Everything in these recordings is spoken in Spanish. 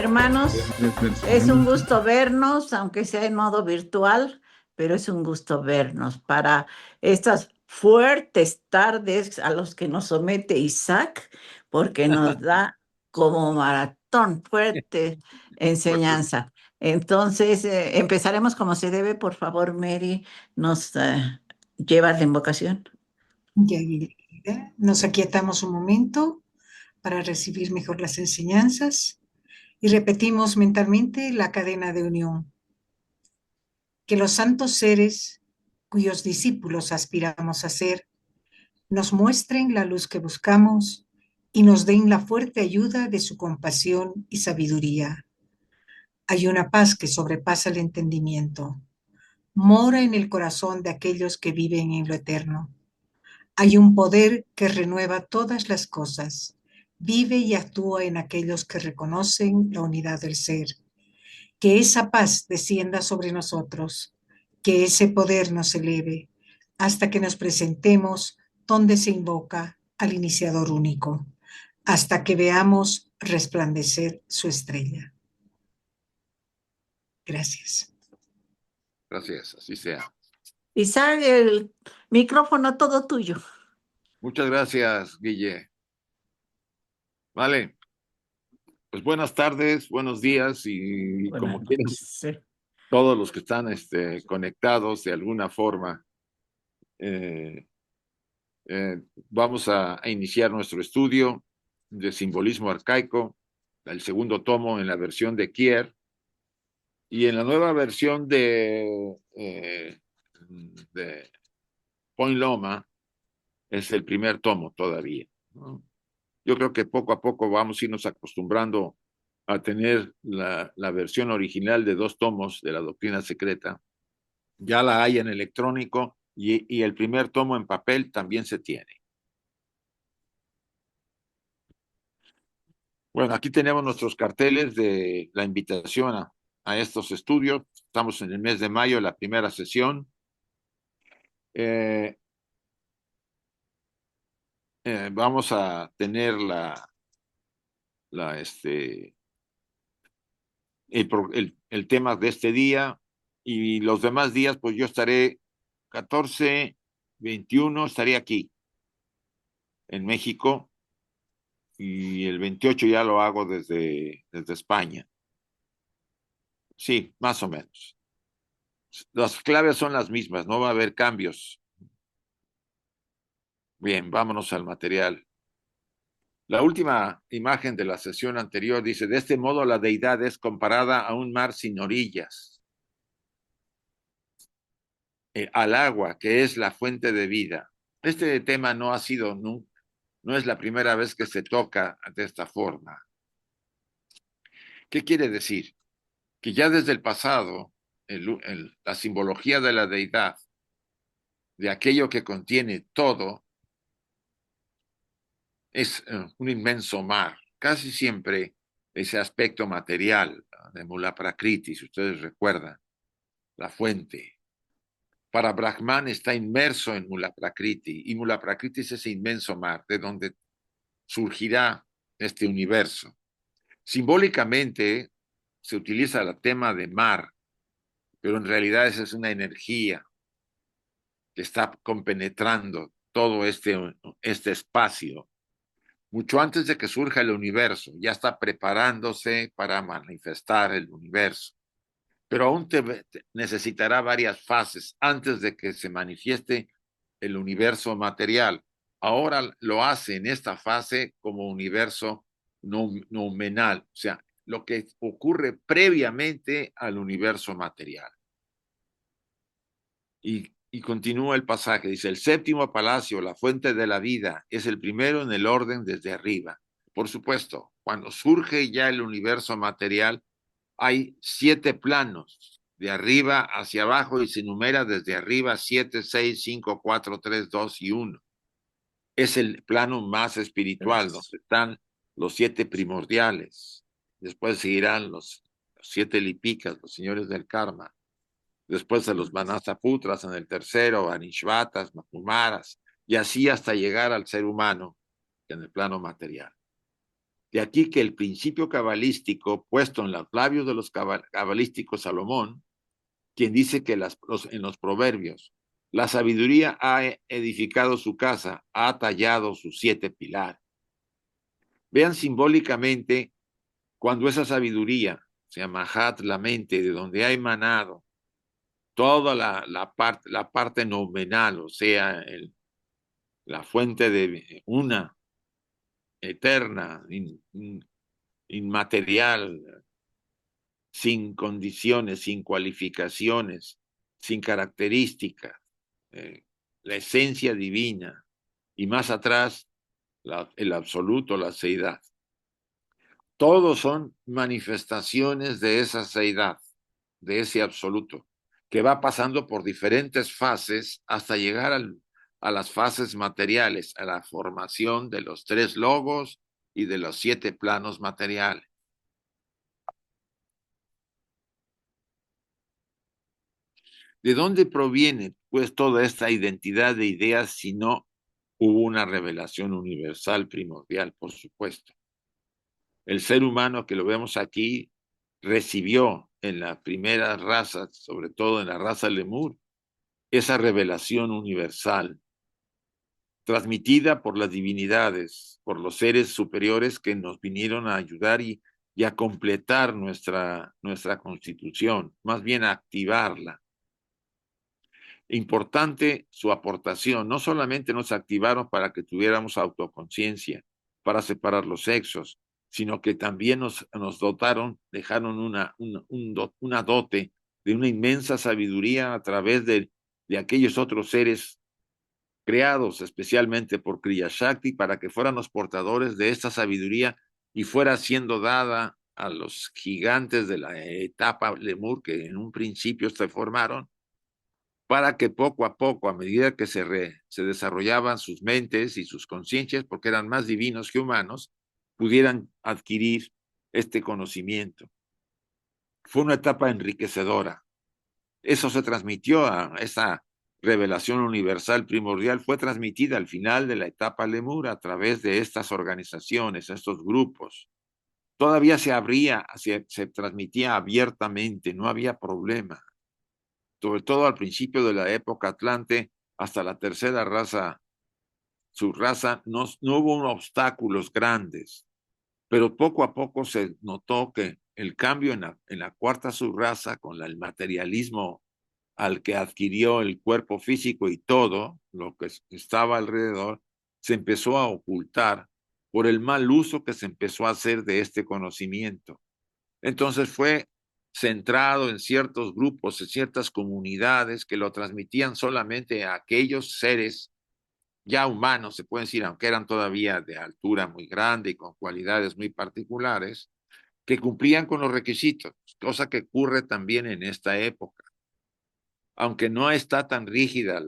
Hermanos, es un gusto vernos, aunque sea en modo virtual, pero es un gusto vernos para estas fuertes tardes a los que nos somete Isaac, porque nos da como maratón fuerte Fuerte. enseñanza. Entonces, empezaremos como se debe. Por favor, Mary, nos llevas la invocación. Ya, querida, nos aquietamos un momento para recibir mejor las enseñanzas y repetimos mentalmente la cadena de unión. Que los santos seres cuyos discípulos aspiramos a ser nos muestren la luz que buscamos y nos den la fuerte ayuda de su compasión y sabiduría. Hay una paz que sobrepasa el entendimiento. Mora en el corazón de aquellos que viven en lo eterno. Hay un poder que renueva todas las cosas. Vive y actúa en aquellos que reconocen la unidad del ser. Que esa paz descienda sobre nosotros. Que ese poder nos eleve hasta que nos presentemos donde se invoca al iniciador único. Hasta que veamos resplandecer su estrella. Gracias. Gracias, así sea. Isaac, el micrófono todo tuyo. Muchas gracias, Guille. Vale, pues buenas tardes, buenos días y Buenas como quieran, noches. Sí. todos los que están conectados de alguna forma. eh, Vamos a iniciar nuestro estudio de simbolismo arcaico, el segundo tomo en la versión de Kier y en la nueva versión de Point Loma es el primer tomo todavía, ¿no? Yo creo que poco a poco vamos a irnos acostumbrando a tener la versión original de 2 tomos de la doctrina secreta. Ya la hay en electrónico y el primer tomo en papel también se tiene. Bueno, aquí tenemos nuestros carteles de la invitación a estos estudios. Estamos en el mes de mayo, la primera sesión. Eh, Vamos a tener la, este, el tema de este día y los demás días, pues yo estaré 14, 21, estaré aquí en México y el 28 ya lo hago desde España. Sí, más o menos. Las claves son las mismas, no va a haber cambios. Bien, vámonos al material. La última imagen de la sesión anterior dice, de este modo la deidad es comparada a un mar sin orillas, al agua, que es la fuente de vida. Este tema no ha sido, no es la primera vez que se toca de esta forma. ¿Qué quiere decir? Que ya desde el pasado, la simbología de la deidad, de aquello que contiene todo, es un inmenso mar. Casi siempre ese aspecto material de Mula Prakriti, si ustedes recuerdan, la fuente. Para Brahman está inmerso en Mula Prakriti y Mula Prakriti es ese inmenso mar de donde surgirá este universo. Simbólicamente se utiliza el tema de mar, pero en realidad esa es una energía que está compenetrando todo este espacio. Mucho antes de que surja el universo, ya está preparándose para manifestar el universo. Pero aún necesitará varias fases antes de que se manifieste el universo material. Ahora lo hace en esta fase como universo noumenal, o sea, lo que ocurre previamente al universo material. Y continúa el pasaje, dice, el séptimo palacio, la fuente de la vida, es el primero en el orden desde arriba. Por supuesto, cuando surge ya el universo material, hay 7 planos, de arriba hacia abajo, y se numera desde arriba 7, 6, 5, 4, 3, 2 y 1. Es el plano más espiritual, donde están los 7 primordiales. Después seguirán los 7 lipicas, los señores del karma. Después de los manasaputras en el tercero, anishvatas, mahumaras, y así hasta llegar al ser humano en el plano material. De aquí que el principio cabalístico puesto en los labios de los cabalísticos Salomón, quien dice que en los proverbios, la sabiduría ha edificado su casa, ha tallado sus 7 pilares. Vean simbólicamente cuando esa sabiduría, se llama Hat, la mente, de donde ha emanado toda la parte nominal, o sea, la fuente de una, eterna, inmaterial, sin condiciones, sin cualificaciones, sin características, la esencia divina, y más atrás, el absoluto, la seidad. Todos son manifestaciones de esa seidad, de ese absoluto, que va pasando por diferentes fases hasta llegar a las fases materiales, a la formación de los 3 logos y de los 7 planos materiales. ¿De dónde proviene, pues, toda esta identidad de ideas si no hubo una revelación universal primordial, por supuesto? El ser humano, que lo vemos aquí, recibió en la primera raza, sobre todo en la raza Lemur, esa revelación universal, transmitida por las divinidades, por los seres superiores que nos vinieron a ayudar y a completar nuestra constitución, más bien a activarla. Importante su aportación. No solamente nos activaron para que tuviéramos autoconciencia, para separar los sexos, sino que también nos dotaron, dejaron una dote de una inmensa sabiduría a través de aquellos otros seres creados especialmente por Kriya Shakti para que fueran los portadores de esta sabiduría y fuera siendo dada a los gigantes de la etapa Lemur que en un principio se formaron, para que poco a poco, a medida que se desarrollaban sus mentes y sus conciencias, porque eran más divinos que humanos, pudieran adquirir este conocimiento. Fue una etapa enriquecedora. Eso se transmitió a esa revelación universal primordial, fue transmitida al final de la etapa Lemur a través de estas organizaciones, estos grupos. Todavía se transmitía abiertamente, no había problema. Sobre todo al principio de la época Atlante, hasta la tercera raza, su raza, no hubo obstáculos grandes, pero poco a poco se notó que el cambio en la cuarta subraza, con el materialismo al que adquirió el cuerpo físico y todo lo que estaba alrededor, se empezó a ocultar por el mal uso que se empezó a hacer de este conocimiento. Entonces fue centrado en ciertos grupos, en ciertas comunidades que lo transmitían solamente a aquellos seres ya humanos, se puede decir, aunque eran todavía de altura muy grande y con cualidades muy particulares, que cumplían con los requisitos, cosa que ocurre también en esta época. Aunque no está tan rígida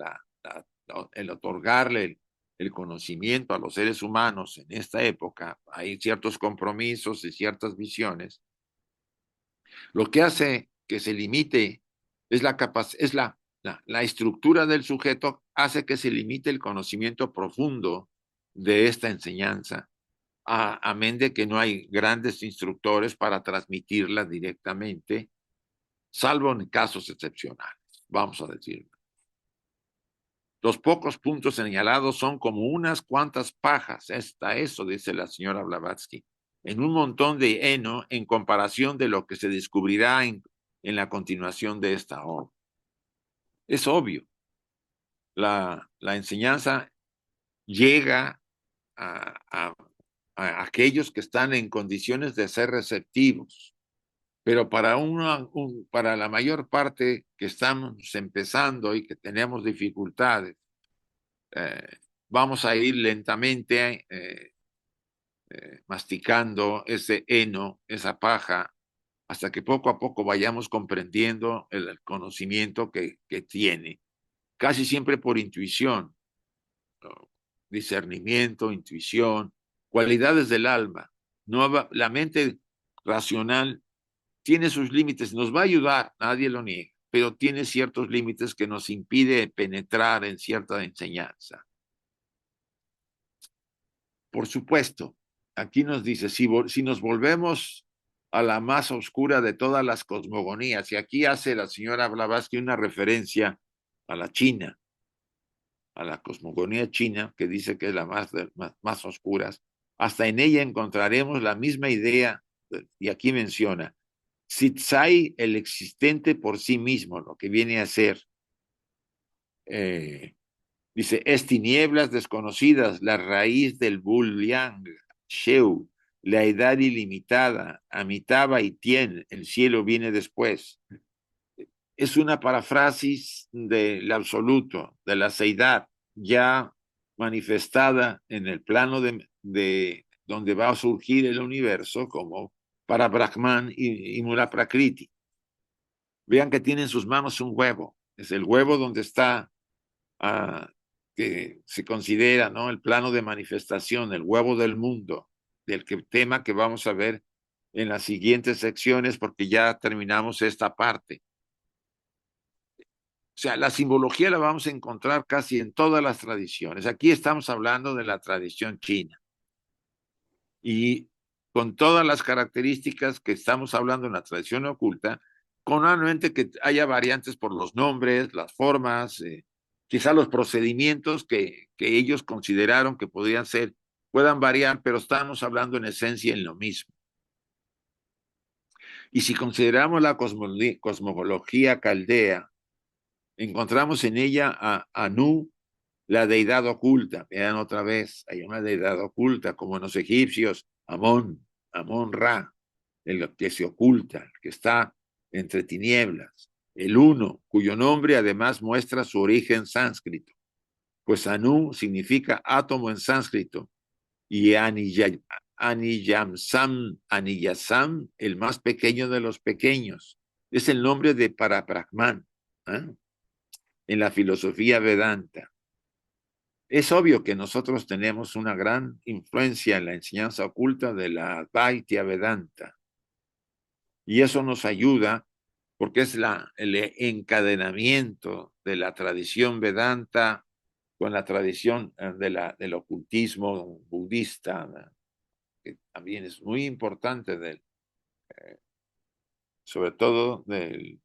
el otorgarle el conocimiento a los seres humanos en esta época, hay ciertos compromisos y ciertas visiones. Lo que hace que se limite es la estructura del sujeto, hace que se limite el conocimiento profundo de esta enseñanza, amén de que no hay grandes instructores para transmitirla directamente, salvo en casos excepcionales, vamos a decirlo. Los pocos puntos señalados son como unas cuantas pajas, eso dice la señora Blavatsky, en un montón de heno en comparación de lo que se descubrirá en la continuación de esta obra. Es obvio, la enseñanza llega a aquellos que están en condiciones de ser receptivos, pero para la mayor parte que estamos empezando y que tenemos dificultades, vamos a ir lentamente masticando ese heno, esa paja, hasta que poco a poco vayamos comprendiendo el conocimiento que tiene, casi siempre por intuición, ¿no? Discernimiento, intuición, cualidades del alma. No, la mente racional tiene sus límites, nos va a ayudar, nadie lo niega, pero tiene ciertos límites que nos impide penetrar en cierta enseñanza. Por supuesto, aquí nos dice, si nos volvemos a la más oscura de todas las cosmogonías, y aquí hace la señora Blavatsky una referencia a la China, a la cosmogonía china, que dice que es la más oscuras, hasta en ella encontraremos la misma idea, y aquí menciona, Sitzai, el existente por sí mismo, lo que viene a ser, dice, es tinieblas desconocidas, la raíz del Bul-Yang, Sheu, la edad ilimitada, Amitabha y Tien, el cielo viene después. Es una paráfrasis del absoluto, de la seidad, ya manifestada en el plano de donde va a surgir el universo, como para Brahman y Mula Prakriti. Vean que tiene en sus manos un huevo, es el huevo donde está, que se considera, ¿no?, el plano de manifestación, el huevo del mundo, del tema que vamos a ver en las siguientes secciones, porque ya terminamos esta parte. O sea, la simbología la vamos a encontrar casi en todas las tradiciones. Aquí estamos hablando de la tradición china. Y con todas las características que estamos hablando en la tradición oculta, con nuevamente que haya variantes por los nombres, las formas, quizá los procedimientos que ellos consideraron que podían ser, puedan variar, pero estamos hablando en esencia en lo mismo. Y si consideramos la cosmología caldea, encontramos en ella a Anu, la deidad oculta. Vean otra vez, hay una deidad oculta, como en los egipcios, Amón, Amón-Ra, el que se oculta, el que está entre tinieblas. El uno, cuyo nombre además muestra su origen sánscrito, pues Anu significa átomo en sánscrito, y Aniyasam, el más pequeño de los pequeños. Es el nombre de Parabrahman, en la filosofía Vedanta. Es obvio que nosotros tenemos una gran influencia en la enseñanza oculta de la Advaita Vedanta. Y eso nos ayuda porque es el encadenamiento de la tradición Vedanta con la tradición del ocultismo budista, que también es muy importante, sobre todo de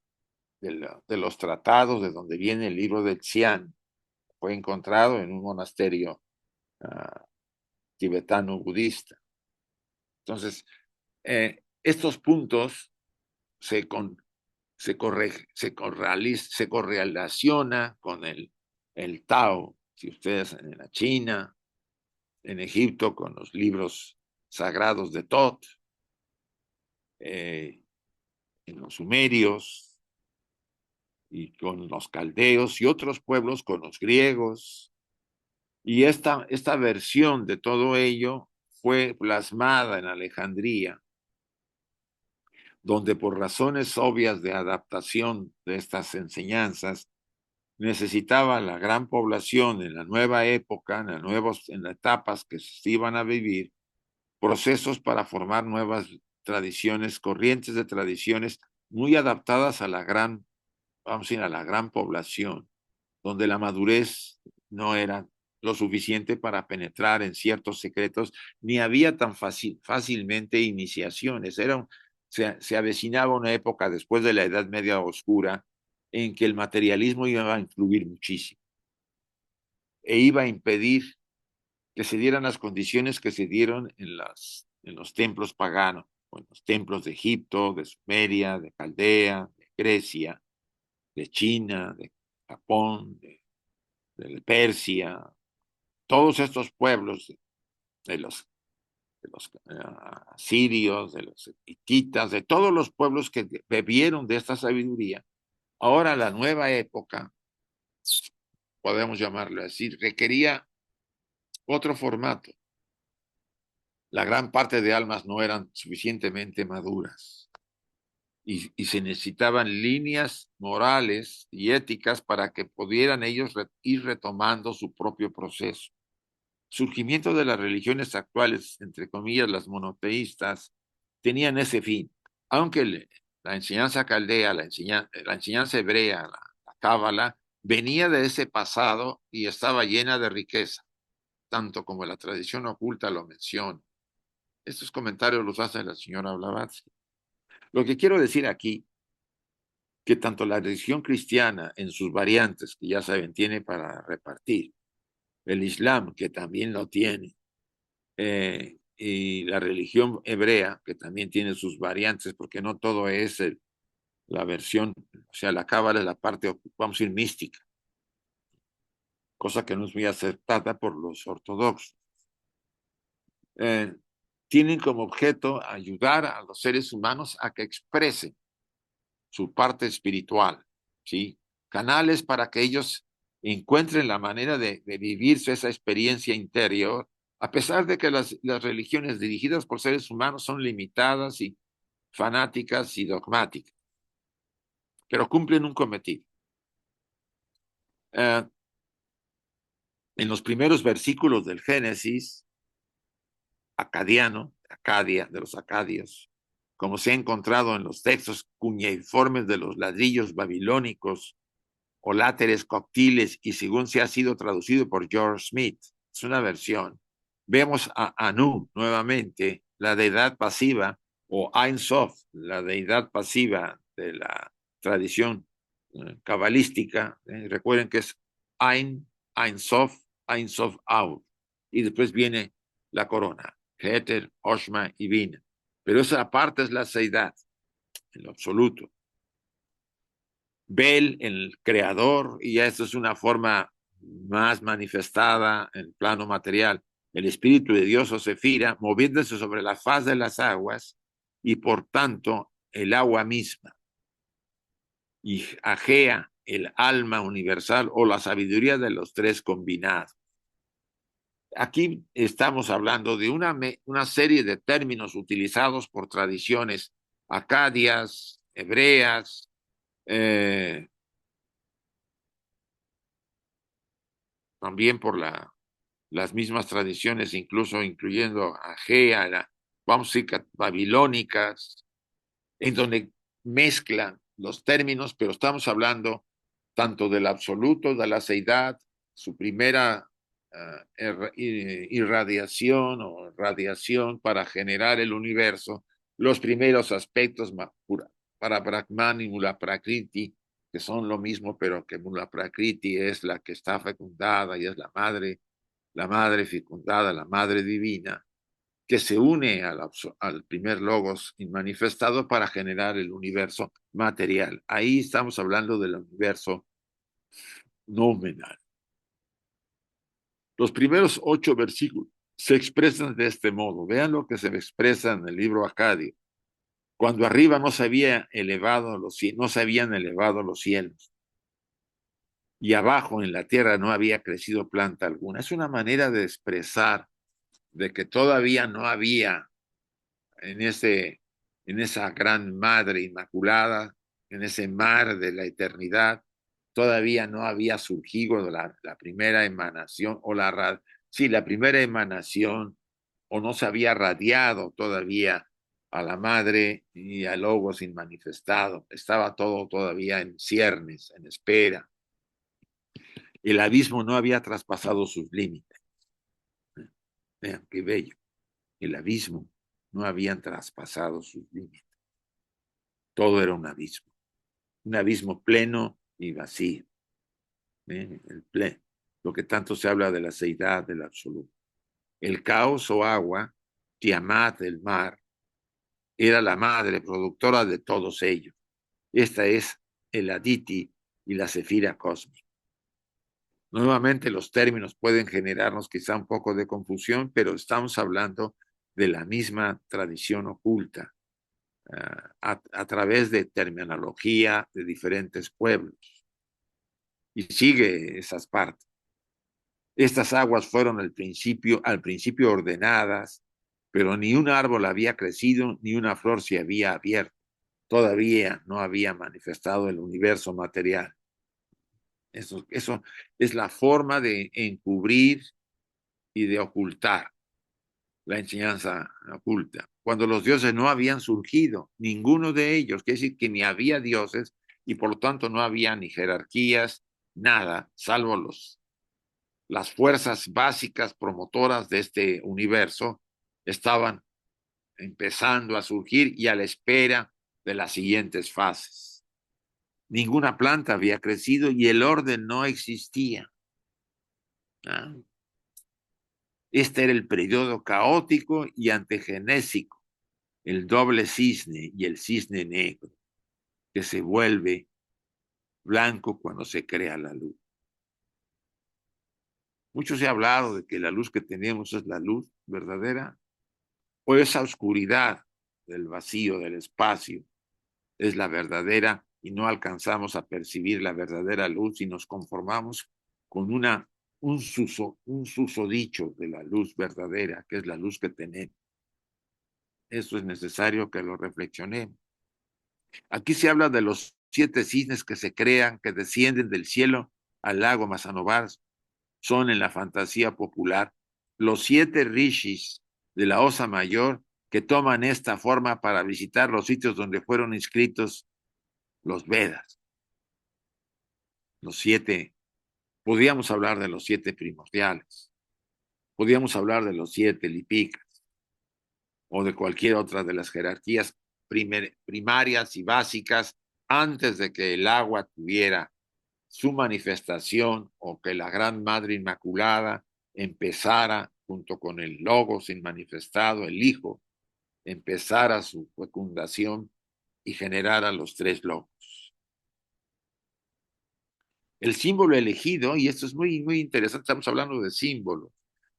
los tratados de donde viene el libro de Xian. Fue encontrado en un monasterio tibetano budista. Entonces, estos puntos se correlaciona con el Tao. Si ustedes en la China, en Egipto, con los libros sagrados de Thoth, en los sumerios y con los caldeos y otros pueblos, con los griegos. Y esta versión de todo ello fue plasmada en Alejandría, donde por razones obvias de adaptación de estas enseñanzas, necesitaba la gran población en la nueva época, en las etapas que se iban a vivir, procesos para formar nuevas tradiciones, corrientes de tradiciones muy adaptadas a la gran, vamos a decir, a la gran población, donde la madurez no era lo suficiente para penetrar en ciertos secretos, ni había tan fácilmente iniciaciones. Se avecinaba una época después de la Edad Media Oscura en que el materialismo iba a influir muchísimo e iba a impedir que se dieran las condiciones que se dieron en los templos paganos, o en los templos de Egipto, de Sumeria, de Caldea, de Grecia, de China, de Japón, de Persia, todos estos pueblos de los sirios, de los hititas, de todos los pueblos que bebieron de esta sabiduría. Ahora la nueva época, podemos llamarlo así, requería otro formato. La gran parte de almas no eran suficientemente maduras y se necesitaban líneas morales y éticas para que pudieran ellos ir retomando su propio proceso. Surgimiento de las religiones actuales, entre comillas, las monoteístas, tenían ese fin. Aunque la enseñanza caldea, la enseñanza hebrea, la cábala, venía de ese pasado y estaba llena de riqueza, tanto como la tradición oculta lo menciona. Estos comentarios los hace la señora Blavatsky. Lo que quiero decir aquí, que tanto la religión cristiana en sus variantes, que ya saben, tiene para repartir, el Islam, que también lo tiene, y la religión hebrea, que también tiene sus variantes, porque no todo es la versión, o sea, la cábala es la parte, vamos a decir, mística, cosa que no es muy aceptada por los ortodoxos. Tienen como objeto ayudar a los seres humanos a que expresen su parte espiritual, ¿sí? Canales para que ellos encuentren la manera de vivirse esa experiencia interior, a pesar de que las religiones dirigidas por seres humanos son limitadas y fanáticas y dogmáticas, pero cumplen un cometido. En los primeros versículos del Génesis, acadiano, Acadia, de los acadios, como se ha encontrado en los textos cuneiformes de los ladrillos babilónicos o láteres coctiles, y según se ha sido traducido por George Smith, es una versión. Vemos a Anu nuevamente, la deidad pasiva, o Ein Sof, la deidad pasiva de la tradición cabalística. Recuerden que es Ein Sof, Ein Sof Out. Y después viene la corona, Keter, Oshma y Bin. Pero esa parte es la seidad, en lo absoluto. Bel, el creador, y esto es una forma más manifestada en el plano material. El Espíritu de Dios o Sefira, moviéndose sobre la faz de las aguas y por tanto el agua misma. Y Agea, el alma universal o la sabiduría de los tres combinados. Aquí estamos hablando de una serie de términos utilizados por tradiciones acadias, hebreas, también por las mismas tradiciones, incluso incluyendo Agea, vamos a decir, babilónicas, en donde mezclan los términos, pero estamos hablando tanto del absoluto, de la seidad, su primera irradiación o radiación para generar el universo, los primeros aspectos para Brahman y Mula Prakriti, que son lo mismo, pero que Mula Prakriti es la que está fecundada y es la madre fecundada, la madre divina, que se une al primer logos manifestado para generar el universo material. Ahí estamos hablando del universo nominal. Los primeros 8 versículos se expresan de este modo. Vean lo que se expresa en el libro Acadio. Cuando arriba no se habían elevado los cielos, y abajo en la tierra no había crecido planta alguna. Es una manera de expresar de que todavía no había en esa gran madre inmaculada, en ese mar de la eternidad, todavía no había surgido la primera emanación, la primera emanación, o no se había radiado todavía a la madre y al logos inmanifestado. Estaba todo todavía en ciernes, en espera. El abismo no había traspasado sus límites. Vean qué bello. El abismo no habían traspasado sus límites. Todo era un abismo pleno y vacío. Lo que tanto se habla de la seidad del absoluto. El caos o agua, Tiamat, el mar, era la madre productora de todos ellos. Esta es el Aditi y la Sefira cósmica. Nuevamente los términos pueden generarnos quizá un poco de confusión, pero estamos hablando de la misma tradición oculta a través de terminología de diferentes pueblos. Y sigue esas partes. Estas aguas fueron al principio ordenadas, pero ni un árbol había crecido, ni una flor se había abierto. Todavía no había manifestado el universo material. Eso es la forma de encubrir y de ocultar la enseñanza oculta. Cuando los dioses no habían surgido, ninguno de ellos, quiere decir que ni había dioses y por lo tanto no había ni jerarquías, nada, salvo las fuerzas básicas promotoras de este universo estaban empezando a surgir y a la espera de las siguientes fases. Ninguna planta había crecido y el orden no existía. Este era el periodo caótico y antegenésico, el doble cisne y el cisne negro, que se vuelve blanco cuando se crea la luz. Mucho se ha hablado de que la luz que tenemos es la luz verdadera, o esa oscuridad del vacío, del espacio, es la verdadera y no alcanzamos a percibir la verdadera luz y nos conformamos con un susodicho de la luz verdadera, que es la luz que tenemos. Eso es necesario que lo reflexionemos. Aquí se habla de los 7 cisnes que se crean, que descienden del cielo al lago Mazanovar. Son en la fantasía popular los 7 rishis de la Osa Mayor que toman esta forma para visitar los sitios donde fueron inscritos los Vedas. Los 7, podríamos hablar de los 7 primordiales, podríamos hablar de los 7 lipikas o de cualquier otra de las jerarquías primarias y básicas antes de que el agua tuviera su manifestación o que la Gran Madre Inmaculada empezara junto con el Logos manifestado, el Hijo, empezara su fecundación y generara los 3 Logos. El símbolo elegido, y esto es muy, muy interesante, estamos hablando de símbolos,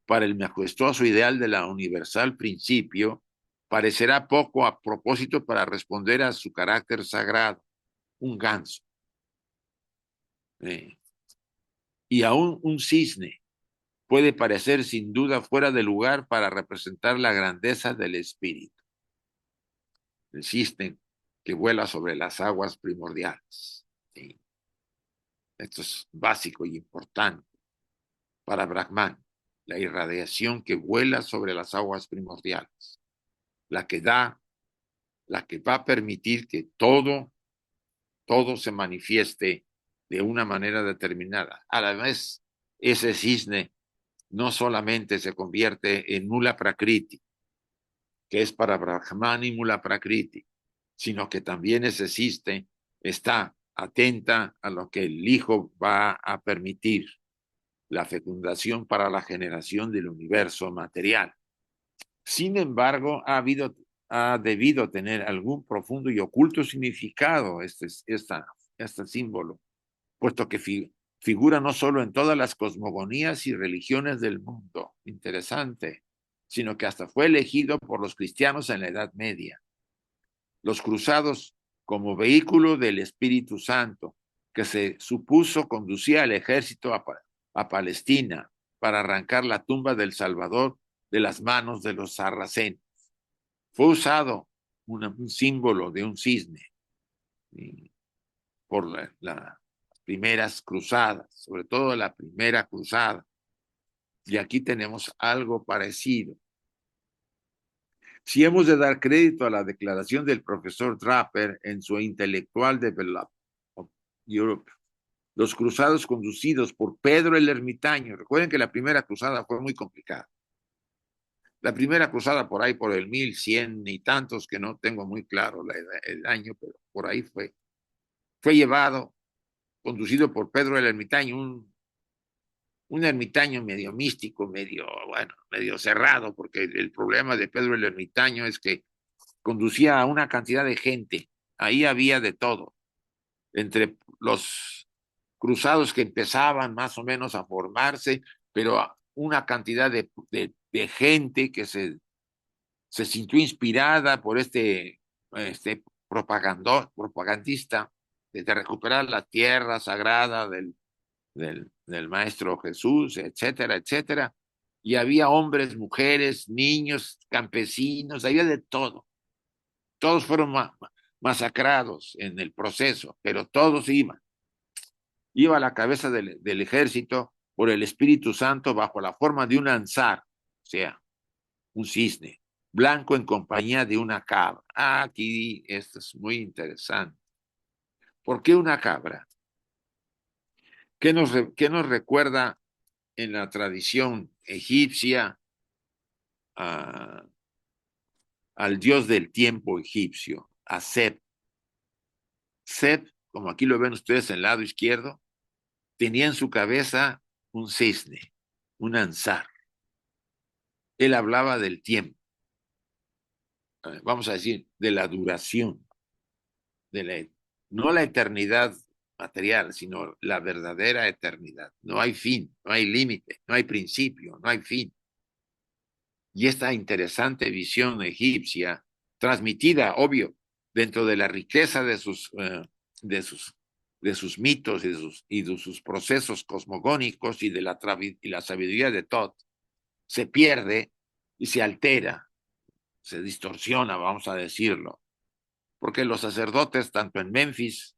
para el majestuoso ideal de la universal principio, parecerá poco a propósito para responder a su carácter sagrado, un ganso. Y aún un cisne puede parecer sin duda fuera de lugar para representar la grandeza del espíritu. El cisne que vuela sobre las aguas primordiales. ¿Sí? Esto es básico y importante para Brahman, la irradiación que vuela sobre las aguas primordiales, la que va a permitir que todo se manifieste de una manera determinada. A la vez, ese cisne no solamente se convierte en Mula Prakriti, que es para Brahman y Mula Prakriti, sino que también ese cisne está atenta a lo que el Hijo va a permitir, la fecundación para la generación del universo material. Sin embargo, ha debido tener algún profundo y oculto significado este símbolo, puesto que figura no solo en todas las cosmogonías y religiones del mundo, interesante, sino que hasta fue elegido por los cristianos en la Edad Media. Los cruzados como vehículo del Espíritu Santo, que se supuso conducía al ejército a Palestina para arrancar la tumba del Salvador de las manos de los sarracenos. Fue usado un símbolo de un cisne por las primeras cruzadas, sobre todo la primera cruzada. Y aquí tenemos algo parecido. Si hemos de dar crédito a la declaración del profesor Draper en su Intellectual Development of Europe, los cruzados conducidos por Pedro el Ermitaño, recuerden que la primera cruzada fue muy complicada. La primera cruzada por ahí, por el 1100 y tantos, que no tengo muy claro el año, pero por ahí fue conducido por Pedro el Ermitaño, un ermitaño medio místico, medio cerrado, porque el problema de Pedro el Ermitaño es que conducía a una cantidad de gente, ahí había de todo, entre los cruzados que empezaban más o menos a formarse, pero una cantidad de gente que se sintió inspirada por este propagandista de recuperar la tierra sagrada del Maestro Jesús, etcétera, etcétera. Y había hombres, mujeres, niños, campesinos, había de todo. Todos fueron masacrados en el proceso, pero todos iban. Iba a la cabeza del ejército por el Espíritu Santo bajo la forma de un ansar, o sea, un cisne, blanco en compañía de una cabra. Aquí esto es muy interesante. ¿Por qué una cabra? ¿Qué nos recuerda en la tradición egipcia al dios del tiempo egipcio, a Seb. Seb, como aquí lo ven ustedes en el lado izquierdo, tenía en su cabeza un cisne, un ansar. Él hablaba del tiempo, vamos a decir, de la duración, de no la eternidad material, sino la verdadera eternidad. No hay fin, no hay límite, no hay principio, no hay fin. Y esta interesante visión egipcia, transmitida, obvio, dentro de la riqueza de sus, de sus mitos y de sus procesos cosmogónicos y de y la sabiduría de Thoth, se pierde y se altera, se distorsiona, vamos a decirlo, porque los sacerdotes, tanto en Memphis,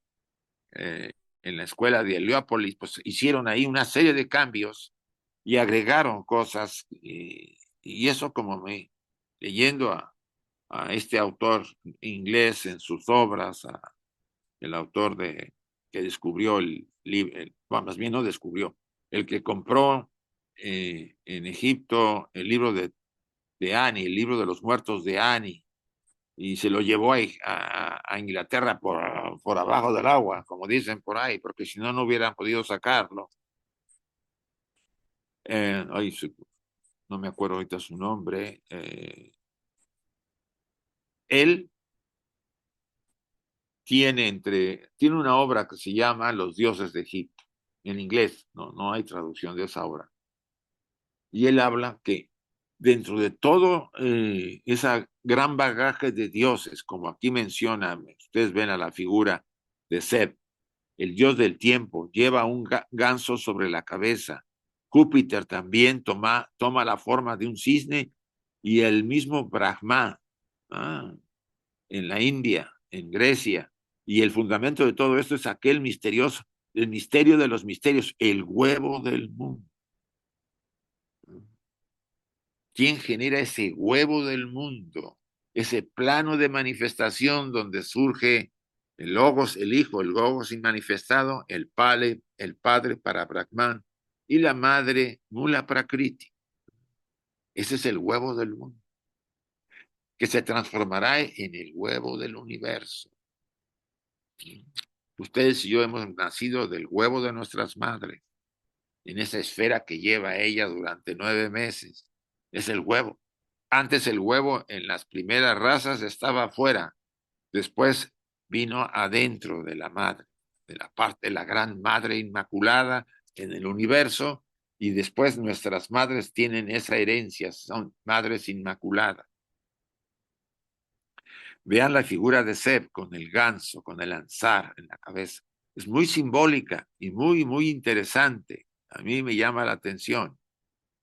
eh, en la escuela de Heliópolis, pues hicieron ahí una serie de cambios y agregaron cosas, y eso como leyendo a este autor inglés en sus obras, el autor que descubrió el libro, bueno, más bien no descubrió, el que compró en Egipto el libro de Annie, el libro de los muertos de Annie, y se lo llevó a Inglaterra por abajo del agua, como dicen por ahí, porque si no, no hubieran podido sacarlo. Ay, no me acuerdo ahorita su nombre. Él tiene una obra que se llama Los dioses de Egipto, en inglés, no hay traducción de esa obra. Y él habla que dentro de todo esa gran bagaje de dioses, como aquí menciona, ustedes ven a la figura de Seb, el dios del tiempo, lleva un ganso sobre la cabeza. Júpiter también toma la forma de un cisne y el mismo Brahma, en la India, en Grecia. Y el fundamento de todo esto es aquel misterioso, el misterio de los misterios, el huevo del mundo. ¿Quién genera ese huevo del mundo? Ese plano de manifestación donde surge el Logos, el Hijo, el Logos inmanifestado, el Padre para Brahman y la Madre Mula Prakriti. Ese es el huevo del mundo, que se transformará en el huevo del universo. Ustedes y yo hemos nacido del huevo de nuestras madres, en esa esfera que lleva ella durante 9 meses. Es el huevo. Antes el huevo en las primeras razas estaba afuera, después vino adentro de la madre, de la parte de la gran madre inmaculada en el universo, y después nuestras madres tienen esa herencia, son madres inmaculadas. Vean la figura de Seb con el ganso, con el ansar en la cabeza. Es muy simbólica y muy, muy interesante. A mí me llama la atención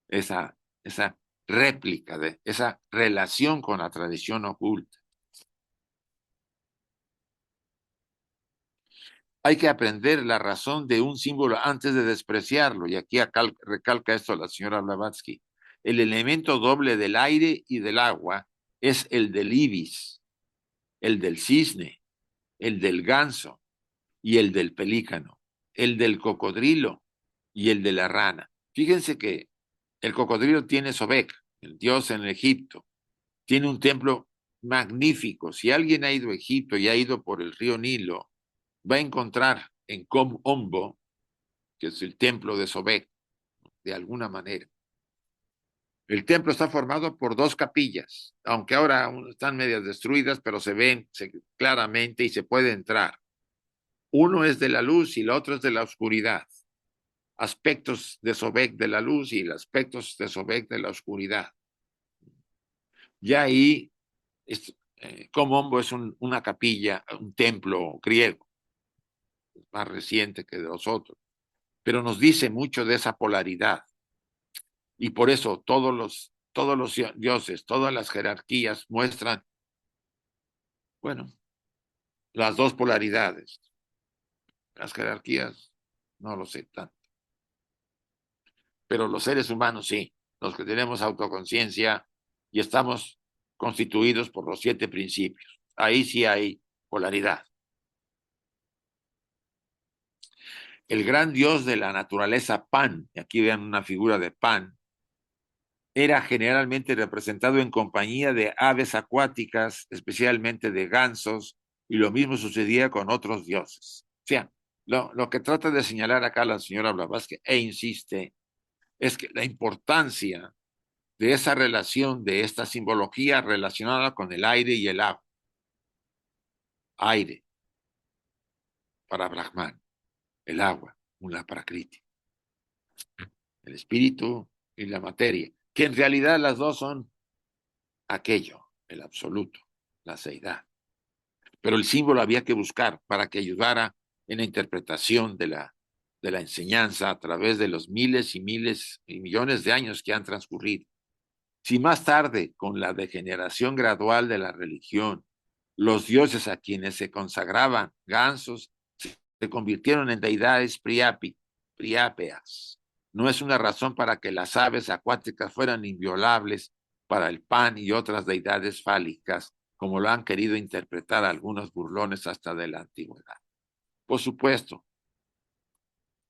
esa réplica, esa relación con la tradición oculta. Hay que aprender la razón de un símbolo antes de despreciarlo, y aquí recalca esto la señora Blavatsky. El elemento doble del aire y del agua es el del ibis, el del cisne, el del ganso y el del pelícano, el del cocodrilo y el de la rana. Fíjense que el cocodrilo tiene Sobek, el dios en Egipto, tiene un templo magnífico. Si alguien ha ido a Egipto y ha ido por el río Nilo, va a encontrar en Com Ombo, que es el templo de Sobek, de alguna manera. El templo está formado por dos capillas, aunque ahora están medias destruidas, pero se ven claramente y se puede entrar. Uno es de la luz y el otro es de la oscuridad. Aspectos de Sobek de la luz y aspectos de Sobek de la oscuridad. Ya ahí, Komombo es una capilla, un templo griego, más reciente que de los otros, pero nos dice mucho de esa polaridad. Y por eso todos los dioses, todas las jerarquías muestran, bueno, las dos polaridades. Las jerarquías, no lo sé tanto. Pero los seres humanos sí, los que tenemos autoconciencia y estamos constituidos por los 7 principios. Ahí sí hay polaridad. El gran dios de la naturaleza, Pan, y aquí vean una figura de Pan, era generalmente representado en compañía de aves acuáticas, especialmente de gansos, y lo mismo sucedía con otros dioses. O sea, lo que trata de señalar acá la señora Blavatsky e insiste es que la importancia de esa relación, de esta simbología relacionada con el aire y el agua. Aire para Brahman, el agua, Mula Prakriti, el espíritu y la materia, que en realidad las dos son aquello, el absoluto, la seidad. Pero el símbolo había que buscar para que ayudara en la interpretación de la enseñanza a través de los miles y miles y millones de años que han transcurrido. Si más tarde, con la degeneración gradual de la religión, los dioses a quienes se consagraban gansos se convirtieron en deidades priápeas. No es una razón para que las aves acuáticas fueran inviolables para el pan y otras deidades fálicas, como lo han querido interpretar algunos burlones hasta de la antigüedad. Por supuesto,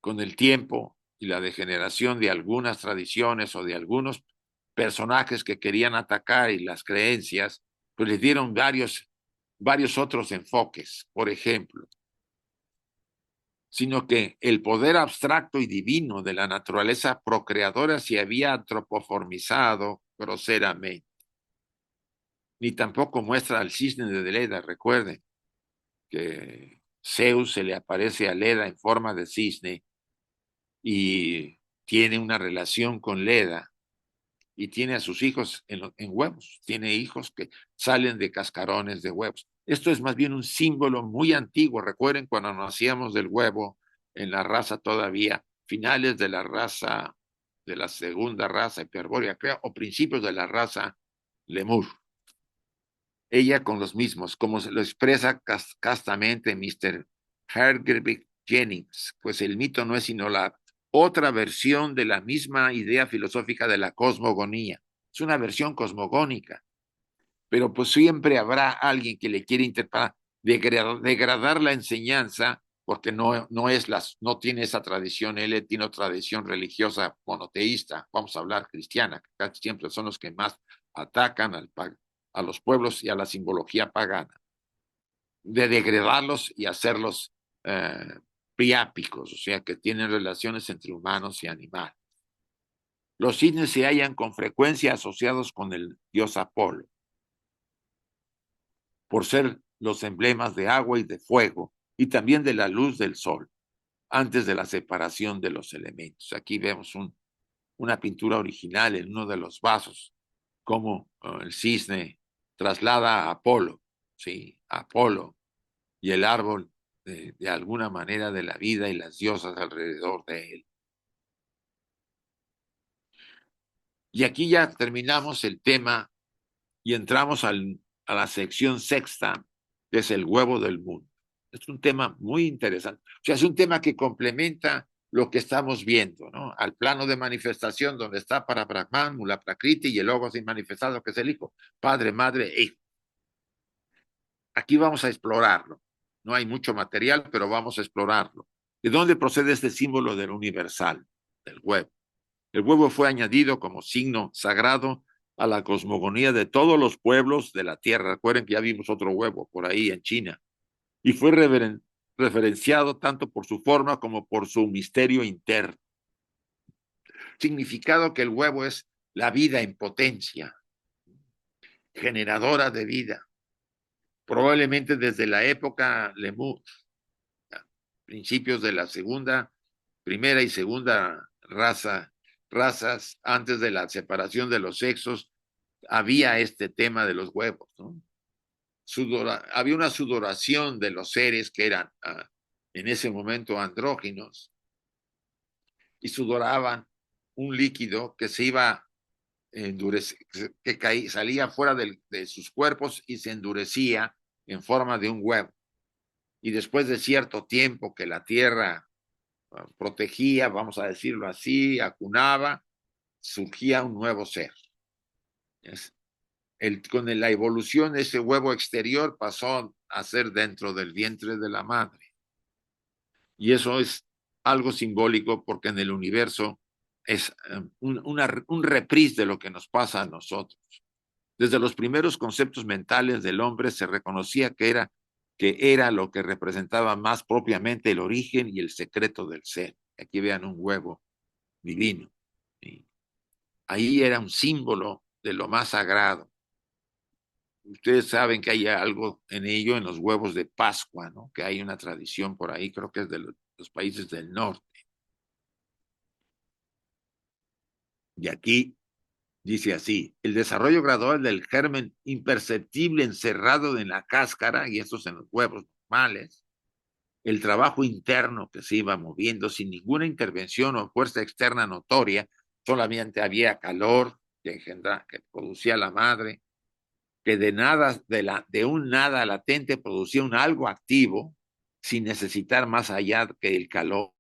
con el tiempo y la degeneración de algunas tradiciones o de algunos personajes que querían atacar y las creencias, pues les dieron varios otros enfoques. Por ejemplo, sino que el poder abstracto y divino de la naturaleza procreadora se había antropoformizado groseramente. Ni tampoco muestra al cisne de Leda. Recuerden que Zeus se le aparece a Leda en forma de cisne y tiene una relación con Leda y tiene a sus hijos en huevos, tiene hijos que salen de cascarones de huevos. Esto es más bien un símbolo muy antiguo. Recuerden cuando nacíamos del huevo en la raza todavía, finales de la raza, de la segunda raza hiperbórea, o principios de la raza lemur. Ella con los mismos, como se lo expresa castamente Mr. Hargreaves Jennings, pues el mito no es sino la otra versión de la misma idea filosófica de la cosmogonía. Es una versión cosmogónica, pero pues siempre habrá alguien que le quiere interpretar, degradar la enseñanza, porque no tiene esa tradición, él tiene otra tradición religiosa monoteísta, vamos a hablar cristiana, que casi siempre son los que más atacan a los pueblos y a la simbología pagana, de degradarlos y hacerlos priápicos, o sea, que tienen relaciones entre humanos y animales. Los cisnes se hallan con frecuencia asociados con el dios Apolo, por ser los emblemas de agua y de fuego, y también de la luz del sol, antes de la separación de los elementos. Aquí vemos una pintura original en uno de los vasos, como el cisne traslada a Apolo, ¿sí? Apolo y el árbol de alguna manera de la vida y las diosas alrededor de él. Y aquí ya terminamos el tema y entramos a la sección sexta, que es el huevo del mundo. Es un tema muy interesante. O sea, es un tema que complementa lo que estamos viendo, ¿no? Al plano de manifestación donde está para Brahman, Mula Prakriti y el Logos manifestado, que es el Hijo, Padre, Madre e Hijo. Aquí vamos a explorarlo. No hay mucho material, pero vamos a explorarlo. ¿De dónde procede este símbolo del universal, del huevo? El huevo fue añadido como signo sagrado a la cosmogonía de todos los pueblos de la tierra. Recuerden que ya vimos otro huevo por ahí en China. Y fue referenciado tanto por su forma como por su misterio interno. Significado que el huevo es la vida en potencia, generadora de vida. Probablemente desde la época lemur, principios de la primera y segunda razas, antes de la separación de los sexos, había este tema de los huevos, ¿no? Había una sudoración de los seres que eran en ese momento andróginos y sudoraban un líquido que se iba que salía fuera de sus cuerpos y se endurecía en forma de un huevo. Y después de cierto tiempo que la tierra protegía, vamos a decirlo así, acunaba, surgía un nuevo ser. Con la evolución, ese huevo exterior pasó a ser dentro del vientre de la madre. Y eso es algo simbólico porque en el universo es un reprise de lo que nos pasa a nosotros. Desde los primeros conceptos mentales del hombre se reconocía que era lo que representaba más propiamente el origen y el secreto del ser. Aquí vean un huevo divino. ¿Sí? Ahí era un símbolo de lo más sagrado. Ustedes saben que hay algo en ello en los huevos de Pascua, ¿no? Que hay una tradición por ahí, creo que es de los países del norte. Y aquí dice así: el desarrollo gradual del germen imperceptible encerrado en la cáscara, y estos en los huevos normales, el trabajo interno que se iba moviendo sin ninguna intervención o fuerza externa notoria, solamente había calor que producía la madre, que de un nada latente producía un algo activo, sin necesitar más allá que el calor,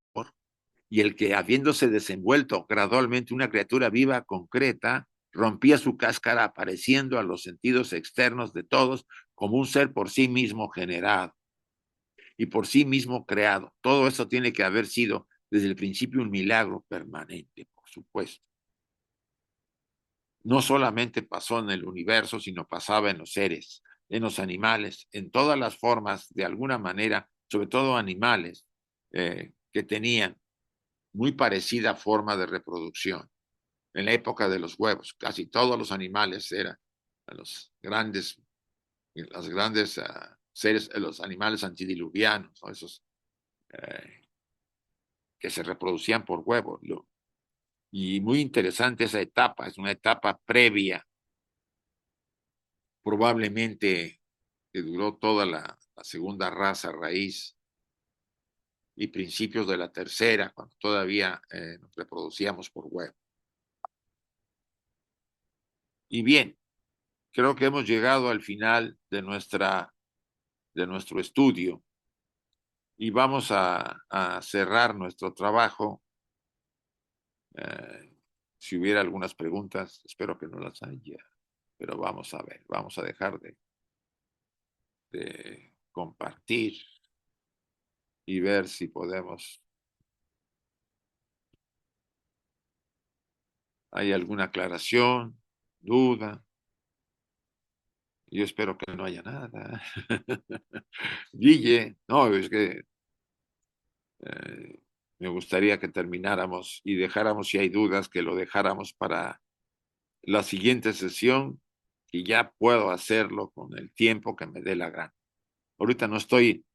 y el que, habiéndose desenvuelto gradualmente una criatura viva, concreta, rompía su cáscara apareciendo a los sentidos externos de todos como un ser por sí mismo generado y por sí mismo creado. Todo eso tiene que haber sido desde el principio un milagro permanente, por supuesto. No solamente pasó en el universo, sino pasaba en los seres, en los animales, en todas las formas, de alguna manera, sobre todo animales, que tenían muy parecida forma de reproducción. En la época de los huevos, casi todos los animales eran los grandes seres, los animales antidiluvianos, ¿no? Esos que se reproducían por huevos. Y muy interesante esa etapa, es una etapa previa, probablemente que duró toda la segunda raza raíz y principios de la tercera, cuando todavía nos reproducíamos por huevo. Y bien, creo que hemos llegado al final de nuestro estudio y vamos a cerrar nuestro trabajo. Si hubiera algunas preguntas, espero que no las haya, pero vamos a ver, vamos a dejar de compartir y ver si podemos. ¿Hay alguna aclaración, duda? Yo espero que no haya nada. Guille, no, es que me gustaría que termináramos y dejáramos, si hay dudas, que lo dejáramos para la siguiente sesión, y ya puedo hacerlo con el tiempo que me dé la gana. Ahorita no estoy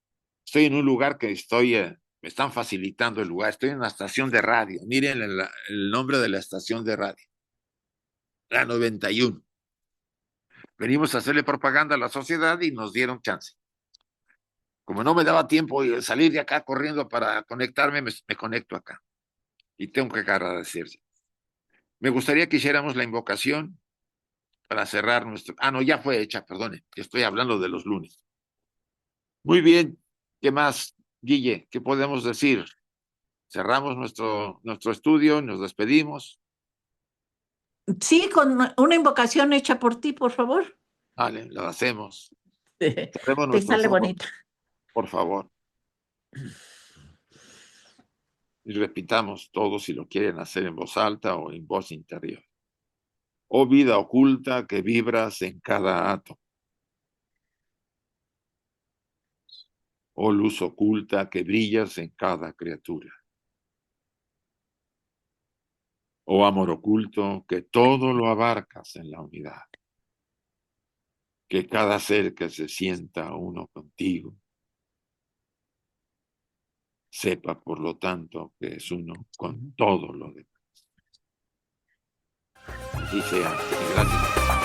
en un lugar que me están facilitando el lugar, estoy en una estación de radio. Miren el nombre de la estación de radio, la 91. Venimos a hacerle propaganda a la sociedad y nos dieron chance. Como no me daba tiempo de salir de acá corriendo para conectarme, me conecto acá. Y tengo que agradecerse. Me gustaría que hiciéramos la invocación para cerrar nuestro. Ah, no, ya fue hecha, perdone. Estoy hablando de los lunes. Muy bien. ¿Qué más, Guille? ¿Qué podemos decir? Cerramos nuestro estudio, nos despedimos. Sí, con una invocación hecha por ti, por favor. Vale, lo hacemos. Cerremos Te nuestros sale ojos, bonita. por favor. Y repitamos todos, si lo quieren hacer en voz alta o en voz interior. Oh vida oculta que vibras en cada átomo. Oh luz oculta que brillas en cada criatura. Oh amor oculto que todo lo abarcas en la unidad. Que cada ser que se sienta uno contigo sepa, por lo tanto, que es uno con todo lo demás. Así sea. Gracias.